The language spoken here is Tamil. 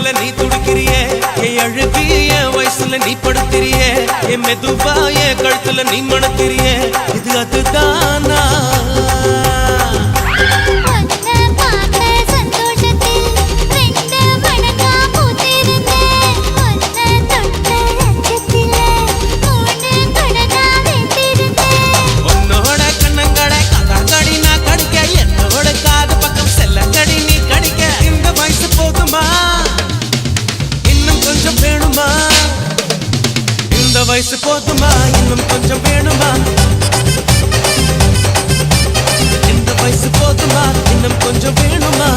வயசுல நீ துடிக்கிறியே என் அழுகி என் வயசுல நீ படுத்திரியே என் மெதுவா என் கழுத்துல நீ மணக்கிறியே இது அதுதானா வயசு போதுமா இன்னும் கொஞ்சம் வேணுமா இந்த வயசு போதுமா இன்னும் கொஞ்சம் வேணுமா